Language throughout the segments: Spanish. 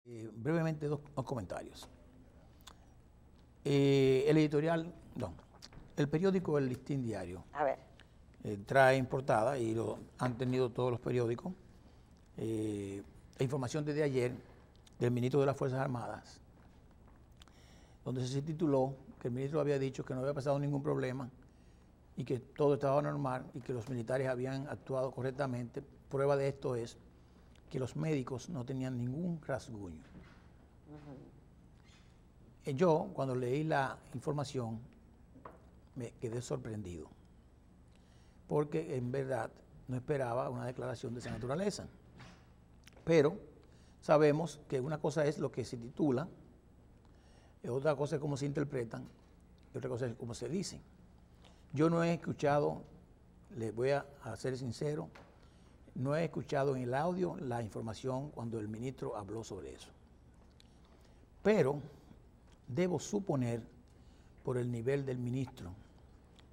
Brevemente dos comentarios. El editorial, no, el periódico El Listín Diario A ver. trae en portada, y lo han tenido todos los periódicos, la información desde ayer del ministro de las Fuerzas Armadas, donde se tituló que el ministro había dicho que no había pasado ningún problema y que todo estaba normal y que los militares habían actuado correctamente. Prueba de esto es que los médicos no tenían ningún rasguño. Yo, cuando leí la información, me quedé sorprendido, porque en verdad no esperaba una declaración de esa naturaleza. Pero sabemos que una cosa es lo que se titula, otra cosa es cómo se interpretan, y otra cosa es cómo se dicen. Yo no he escuchado, les voy a ser sincero, no he escuchado en el audio la información cuando el ministro habló sobre eso. Pero debo suponer, por el nivel del ministro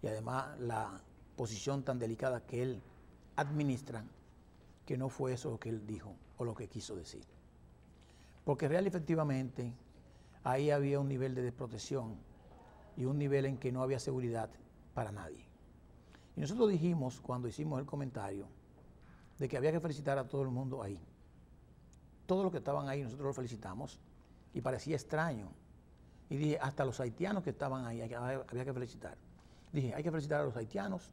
y además la posición tan delicada que él administra, que no fue eso lo que él dijo o lo que quiso decir. Porque real y efectivamente ahí había un nivel de desprotección y un nivel en que no había seguridad para nadie. Y nosotros dijimos, cuando hicimos el comentario, de que había que felicitar a todo el mundo ahí. Todos los que estaban ahí nosotros los felicitamos y parecía extraño. Y dije, hasta los haitianos que estaban ahí había que felicitar. Dije, hay que felicitar a los haitianos,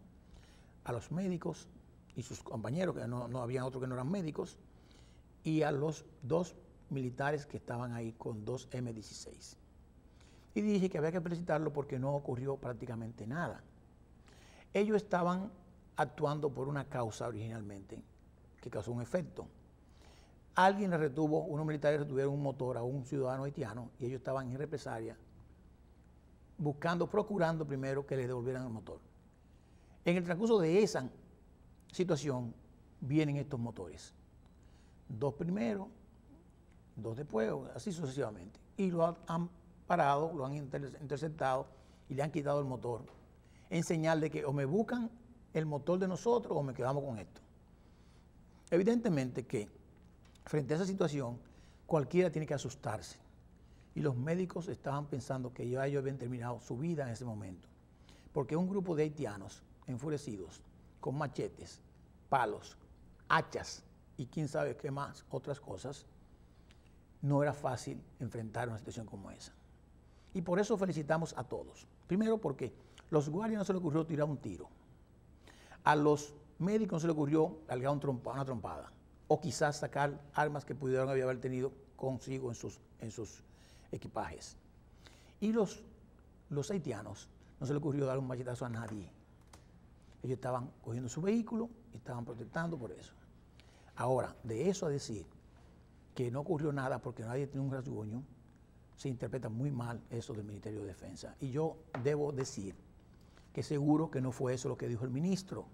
a los médicos y sus compañeros, que no había otros que no eran médicos, y a los dos militares que estaban ahí con dos M-16. Y dije que había que felicitarlo porque no ocurrió prácticamente nada. Ellos estaban actuando por una causa originalmente, que causó un efecto. Alguien le retuvo, unos militares retuvieron un motor a un ciudadano haitiano y ellos estaban en represalia, procurando primero que le devolvieran el motor. En el transcurso de esa situación vienen estos motores. Dos primero, dos después, así sucesivamente. Y lo han parado, lo han interceptado y le han quitado el motor, en señal de que o me buscan el motor de nosotros o me quedamos con esto. Evidentemente que frente a esa situación cualquiera tiene que asustarse, y los médicos estaban pensando que ya ellos habían terminado su vida en ese momento, porque un grupo de haitianos enfurecidos con machetes, palos, hachas y quién sabe qué más, otras cosas, no era fácil enfrentar una situación como esa. Y por eso felicitamos a todos. Primero porque los guardias no se les ocurrió tirar un tiro. A los médicos no se les ocurrió cargar una trompada. O quizás sacar armas que pudieron haber tenido consigo en sus equipajes. Y los haitianos no se les ocurrió dar un machetazo a nadie. Ellos estaban cogiendo su vehículo y estaban protestando por eso. Ahora, de eso a decir que no ocurrió nada porque nadie tiene un rasguño, se interpreta muy mal eso del Ministerio de Defensa. Y yo debo decir que seguro que no fue eso lo que dijo el ministro.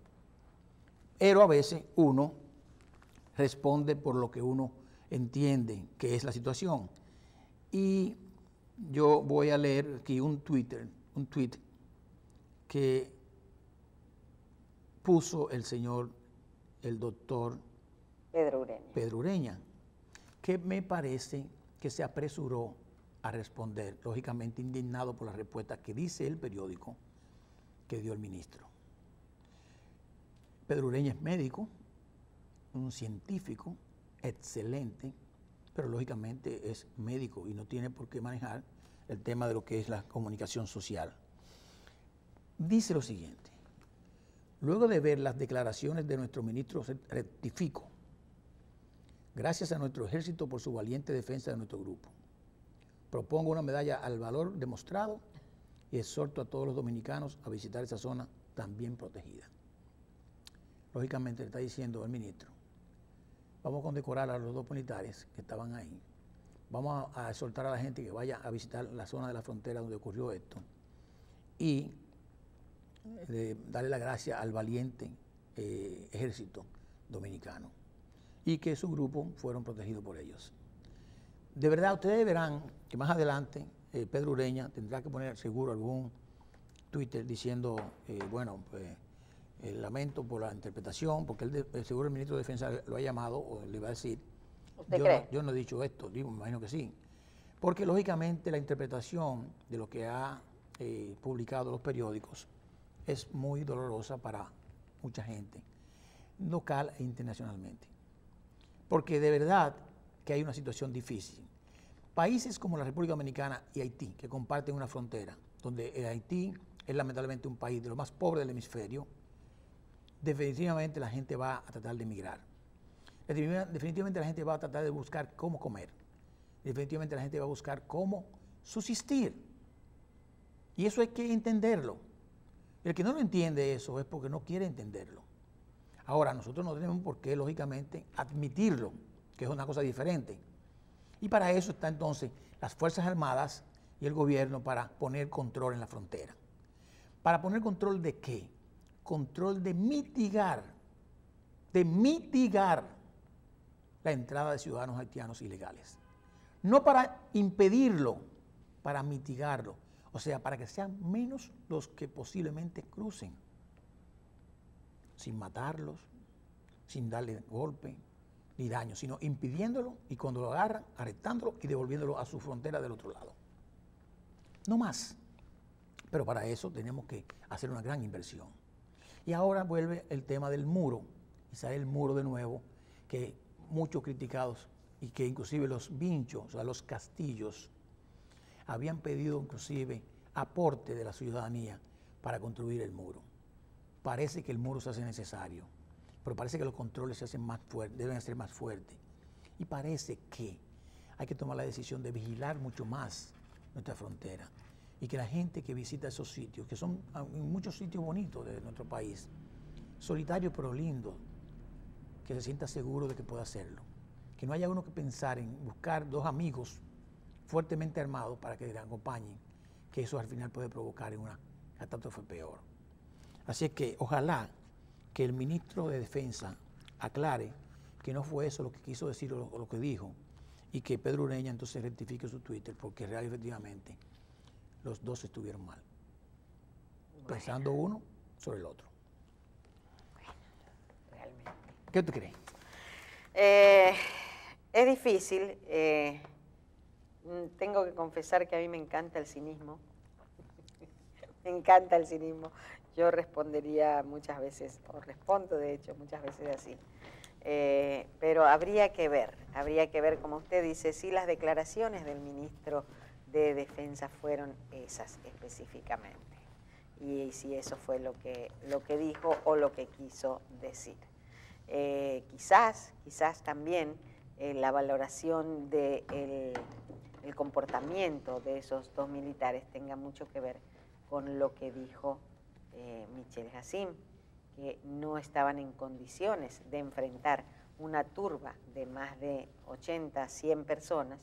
Pero a veces uno responde por lo que uno entiende que es la situación. Y yo voy a leer aquí un tweet que puso el doctor Pedro Ureña, que me parece que se apresuró a responder, lógicamente indignado por la respuesta que dice el periódico que dio el ministro. Pedro Ureña es médico, un científico excelente, pero lógicamente es médico y no tiene por qué manejar el tema de lo que es la comunicación social. Dice lo siguiente: luego de ver las declaraciones de nuestro ministro, rectifico. Gracias a nuestro ejército por su valiente defensa de nuestro grupo. Propongo una medalla al valor demostrado y exhorto a todos los dominicanos a visitar esa zona también protegida. Lógicamente le está diciendo al ministro, vamos a condecorar a los dos militares que estaban ahí, vamos a exhortar a la gente que vaya a visitar la zona de la frontera donde ocurrió esto y darle la gracia al valiente ejército dominicano y que su grupo fueron protegidos por ellos. De verdad, ustedes verán que más adelante Pedro Ureña tendrá que poner seguro algún Twitter diciendo, bueno, pues lamento por la interpretación, porque seguro el ministro de Defensa lo ha llamado o le va a decir ¿Usted cree? Yo no he dicho esto, digo, me imagino que sí. Porque lógicamente la interpretación de lo que ha publicado los periódicos es muy dolorosa para mucha gente, local e internacionalmente. Porque de verdad que hay una situación difícil. Países como la República Dominicana y Haití, que comparten una frontera, donde Haití es lamentablemente un país de los más pobres del hemisferio, definitivamente la gente va a tratar de emigrar. Definitivamente la gente va a tratar de buscar cómo comer. Definitivamente la gente va a buscar cómo subsistir. Y eso hay que entenderlo. El que no lo entiende eso es porque no quiere entenderlo. Ahora, nosotros no tenemos por qué, lógicamente, admitirlo, que es una cosa diferente. Y para eso está entonces las Fuerzas Armadas y el gobierno para poner control en la frontera. ¿Para poner control de qué? Control de mitigar la entrada de ciudadanos haitianos ilegales. No para impedirlo, para mitigarlo. O sea, para que sean menos los que posiblemente crucen, sin matarlos, sin darle golpe ni daño, sino impidiéndolo y cuando lo agarran, arrestándolo y devolviéndolo a su frontera del otro lado. No más. Pero para eso tenemos que hacer una gran inversión. Y ahora vuelve el tema del muro, y sale el muro de nuevo, que muchos criticados y que inclusive los vinchos, o sea, los castillos, habían pedido inclusive aporte de la ciudadanía para construir el muro. Parece que el muro se hace necesario, pero parece que los controles se hacen más fuertes, deben ser más fuertes. Y parece que hay que tomar la decisión de vigilar mucho más nuestra frontera y que la gente que visita esos sitios, que son en muchos sitios bonitos de nuestro país, solitarios pero lindos, que se sienta seguro de que pueda hacerlo. Que no haya uno que pensar en buscar dos amigos fuertemente armados para que le acompañen, que eso al final puede provocar una catástrofe peor. Así es que ojalá que el ministro de Defensa aclare que no fue eso lo que quiso decir o lo que dijo, y que Pedro Ureña entonces rectifique su Twitter, porque real efectivamente los dos estuvieron mal, pensando uno sobre el otro. Bueno, realmente. ¿Qué tú crees? Es difícil. Tengo que confesar que a mí me encanta el cinismo. Me encanta el cinismo. Yo respondería muchas veces, o respondo de hecho muchas veces así. Pero habría que ver, como usted dice, si las declaraciones del ministro de Defensa fueron esas específicamente. Y si eso fue lo que dijo o lo que quiso decir. Quizás también la valoración del comportamiento de esos dos militares tenga mucho que ver con lo que dijo Michel Hassim, que no estaban en condiciones de enfrentar una turba de más de 80, 100 personas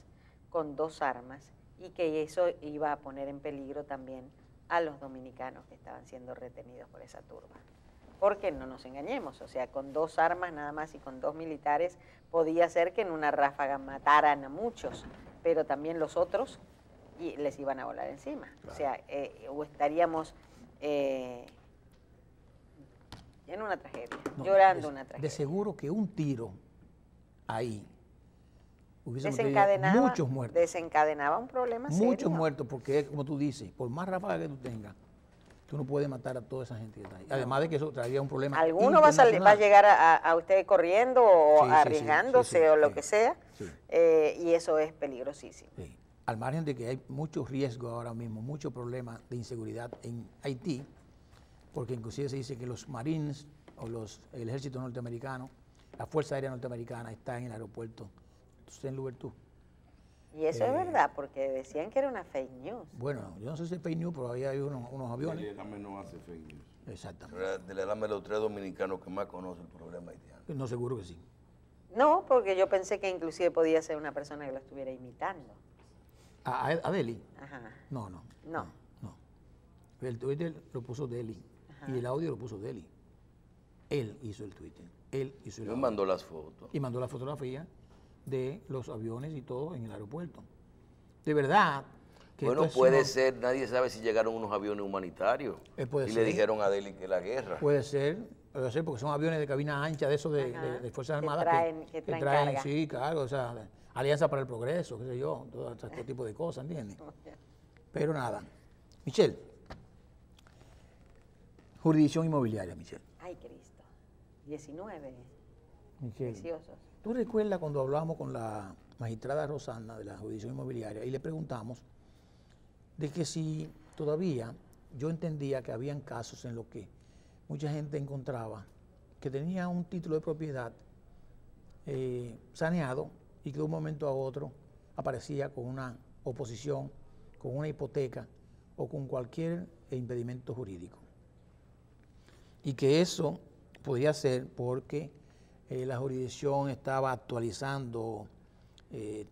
con dos armas y que eso iba a poner en peligro también a los dominicanos que estaban siendo retenidos por esa turba. Porque no nos engañemos, o sea, con dos armas nada más y con dos militares podía ser que en una ráfaga mataran a muchos, pero también los otros y les iban a volar encima. Claro. O sea, o estaríamos en una tragedia, llorando una tragedia. De seguro que un tiro ahí hubiese muchos muertos. Desencadenaba un problema serio. Muchos muertos, porque como tú dices, por más ráfaga que tú tengas, tú no puedes matar a toda esa gente que está ahí. No. Además de que eso traería un problema. Alguno va a llegar a usted corriendo o arriesgándose o lo que sea, y eso es peligrosísimo. Sí. Al margen de que hay mucho riesgo ahora mismo, muchos problemas de inseguridad en Haití, porque inclusive se dice que los Marines o el ejército norteamericano, la Fuerza Aérea Norteamericana está en el aeropuerto Saint Louverture. Y eso es verdad, porque decían que era una fake news. Bueno, yo no sé si es fake news, pero había unos aviones. El ELAME no hace fake news. Exactamente. Del ELAME los 3 dominicanos que más conocen el problema haitiano. No, seguro que sí. No, porque yo pensé que inclusive podía ser una persona que lo estuviera imitando. ¿A Deli? Ajá. No. El Twitter lo puso Deli. Ajá. Y el audio lo puso Deli. Él hizo el Twitter. Él hizo el audio. Y mandó las fotos. Y mandó la fotografía de los aviones y todo en el aeropuerto. De verdad que bueno, puede ser, nadie sabe si llegaron unos aviones humanitarios y le dijeron a Deli que la guerra. Puede ser, Debe ser porque son aviones de cabina ancha, de esos de, Ajá, de Fuerzas que Armadas traen carga. sí, claro, o sea, Alianza para el Progreso, qué sé yo, todo este tipo de cosas, ¿entiendes? Pero nada. Michelle, jurisdicción inmobiliaria, Michelle. Ay, Cristo. 19. Michelle, Preciosos. ¿tú recuerdas cuando hablamos con la magistrada Rosana de la jurisdicción inmobiliaria y le preguntamos de que si todavía yo entendía que habían casos en los que mucha gente encontraba que tenía un título de propiedad saneado y que de un momento a otro aparecía con una oposición, con una hipoteca o con cualquier impedimento jurídico? Y que eso podía ser porque la jurisdicción estaba actualizando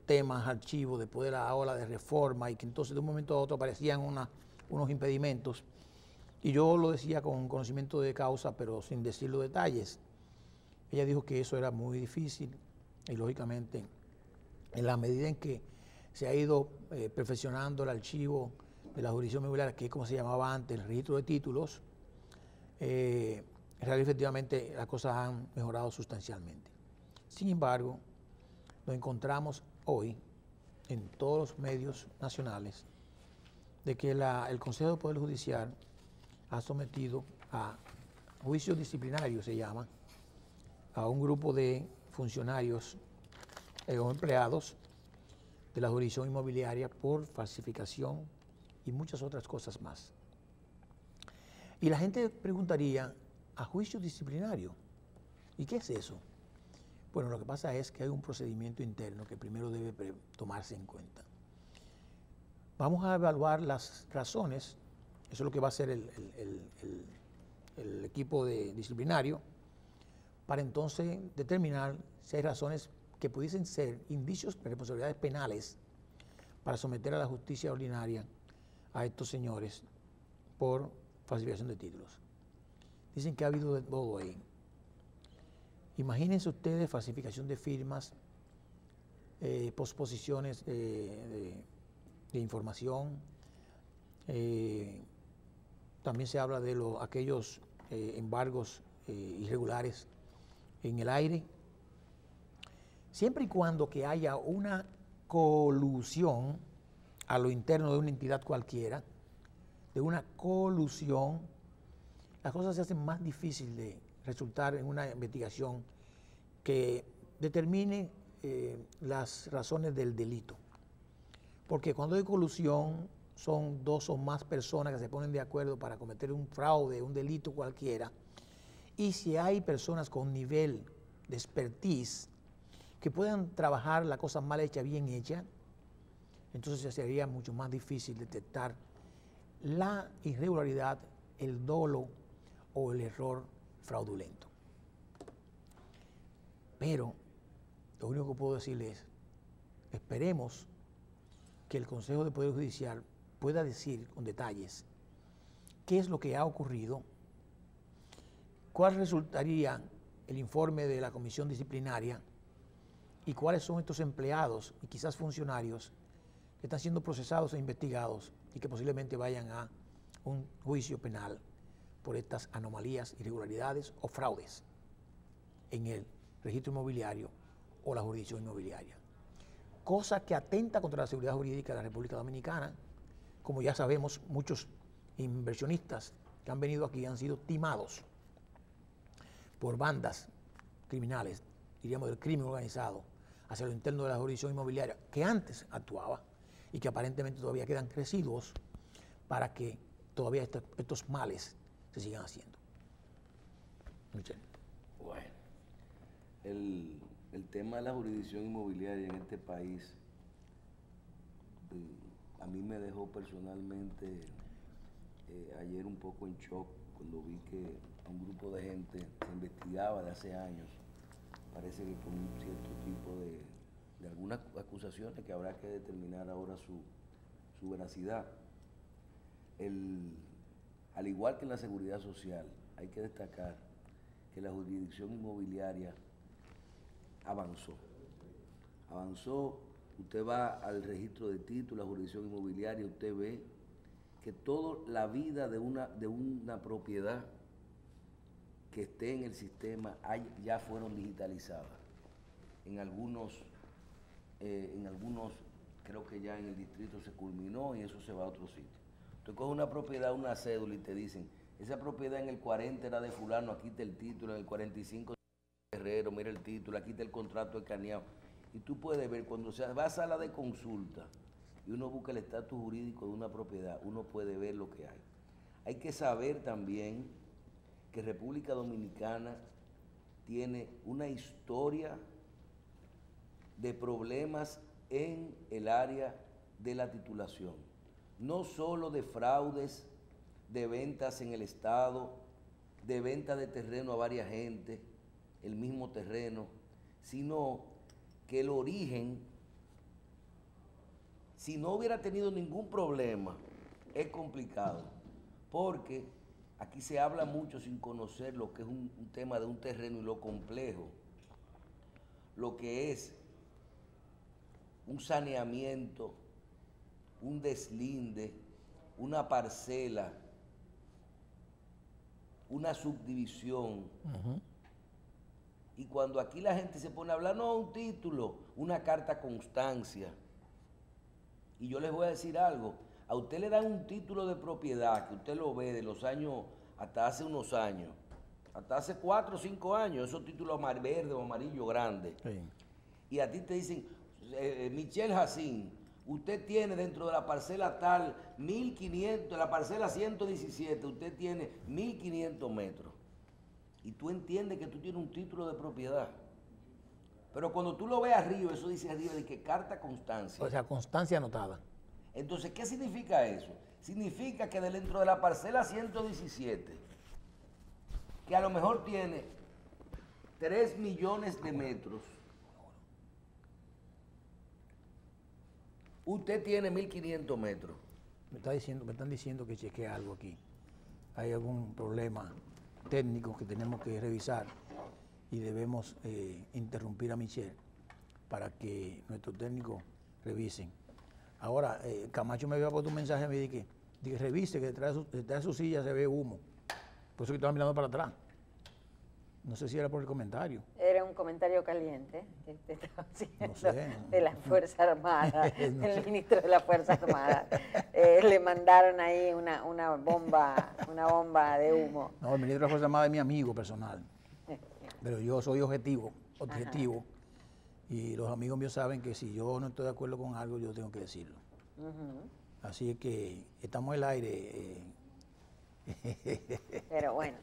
temas, archivos después de la ola de reforma y que entonces de un momento a otro aparecían unos impedimentos. Y yo lo decía con conocimiento de causa, pero sin decir los detalles. Ella dijo que eso era muy difícil y lógicamente en la medida en que se ha ido perfeccionando el archivo de la jurisdicción inmobiliaria, que es como se llamaba antes, el registro de títulos, efectivamente las cosas han mejorado sustancialmente. Sin embargo, nos encontramos hoy en todos los medios nacionales de que el Consejo de Poder Judicial ha sometido a juicio disciplinario, se llama, a un grupo de funcionarios o empleados de la jurisdicción inmobiliaria por falsificación y muchas otras cosas más. Y la gente preguntaría, ¿a juicio disciplinario? ¿Y qué es eso? Bueno, lo que pasa es que hay un procedimiento interno que primero debe tomarse en cuenta. Vamos a evaluar las razones, eso es lo que va a hacer el equipo disciplinario, para entonces determinar si hay razones que pudiesen ser indicios de responsabilidades penales para someter a la justicia ordinaria a estos señores por falsificación de títulos. Dicen que ha habido de todo ahí. Imagínense ustedes falsificación de firmas, posposiciones de información. También se habla de aquellos embargos irregulares en el aire. Siempre y cuando que haya una colusión a lo interno de una entidad cualquiera, de una colusión, las cosas se hacen más difíciles de resultar en una investigación que determine las razones del delito. Porque cuando hay colusión son dos o más personas que se ponen de acuerdo para cometer un fraude, un delito cualquiera, y si hay personas con nivel de expertise que puedan trabajar la cosa mal hecha, bien hecha, entonces sería mucho más difícil detectar la irregularidad, el dolo o el error fraudulento. Pero lo único que puedo decirles es, esperemos que el Consejo de Poder Judicial pueda decir con detalles qué es lo que ha ocurrido, cuál resultaría el informe de la comisión disciplinaria y cuáles son estos empleados y quizás funcionarios que están siendo procesados e investigados y que posiblemente vayan a un juicio penal por estas anomalías, irregularidades o fraudes en el registro inmobiliario o la jurisdicción inmobiliaria. Cosa que atenta contra la seguridad jurídica de la República Dominicana. Como ya sabemos, muchos inversionistas que han venido aquí han sido timados por bandas criminales, diríamos del crimen organizado, hacia lo interno de la jurisdicción inmobiliaria, que antes actuaba y que aparentemente todavía quedan residuos para que todavía estos males se sigan haciendo. Michelle. Bueno, el tema de la jurisdicción inmobiliaria en este país a mí me dejó personalmente ayer un poco en shock cuando vi que a un grupo de gente se investigaba de hace años, parece que con un cierto tipo de algunas acusaciones que habrá que determinar ahora su veracidad. Al igual que en la seguridad social, hay que destacar que la jurisdicción inmobiliaria avanzó. Usted va al registro de títulos, la jurisdicción inmobiliaria, usted ve que toda la vida de una propiedad que esté en el sistema ya fueron digitalizadas. En algunos, creo que ya en el distrito se culminó y eso se va a otro sitio. Tú coges una propiedad, una cédula y te dicen, esa propiedad en el 40 era de fulano, aquí está el título, en el 45 Herrero, mira el título, aquí está el contrato escaneado. Y tú puedes ver, cuando se va a sala de consulta y uno busca el estatus jurídico de una propiedad, uno puede ver lo que hay. Hay que saber también que República Dominicana tiene una historia de problemas en el área de la titulación, no solo de fraudes, de ventas en el Estado, de venta de terreno a varias gente, el mismo terreno, sino que el origen, si no hubiera tenido ningún problema, es complicado, porque aquí se habla mucho sin conocer lo que es un tema de un terreno y lo complejo, lo que es un saneamiento, un deslinde, una parcela, una subdivisión. Y cuando aquí la gente se pone a hablar, no, un título, una carta constancia. Y yo les voy a decir algo, a usted le dan un título de propiedad, que usted lo ve de los años, hasta hace unos años, hasta hace 4 o 5 años, esos títulos verde o amarillo grande. Sí. Y a ti te dicen, Michelle Jacín, usted tiene dentro de la parcela tal 1500, la parcela 117, usted tiene 1500 metros. Y tú entiendes que tú tienes un título de propiedad. Pero cuando tú lo ves arriba, eso dice arriba de que carta constancia. O sea, constancia anotada. Entonces, ¿qué significa eso? Significa que dentro de la parcela 117, que a lo mejor tiene 3 millones de metros, usted tiene 1500 metros. Me están diciendo que chequee algo aquí. Hay algún problema técnico que tenemos que revisar y debemos interrumpir a Michelle para que nuestros técnicos revisen. Ahora, Camacho me había puesto un mensaje a mí de que revise, que detrás de su silla se ve humo. Por eso que estaba mirando para atrás. No sé si era por el comentario. Era un comentario caliente que te estaba haciendo, no sé, de la Fuerza Armada, no el sé. ministro de la Fuerza Armada. Le mandaron ahí una bomba de humo. No, el ministro de la Fuerza Armada es mi amigo personal. Pero yo soy objetivo. Ajá. Y los amigos míos saben que si yo no estoy de acuerdo con algo, yo tengo que decirlo. Así es que estamos en el aire. Pero bueno.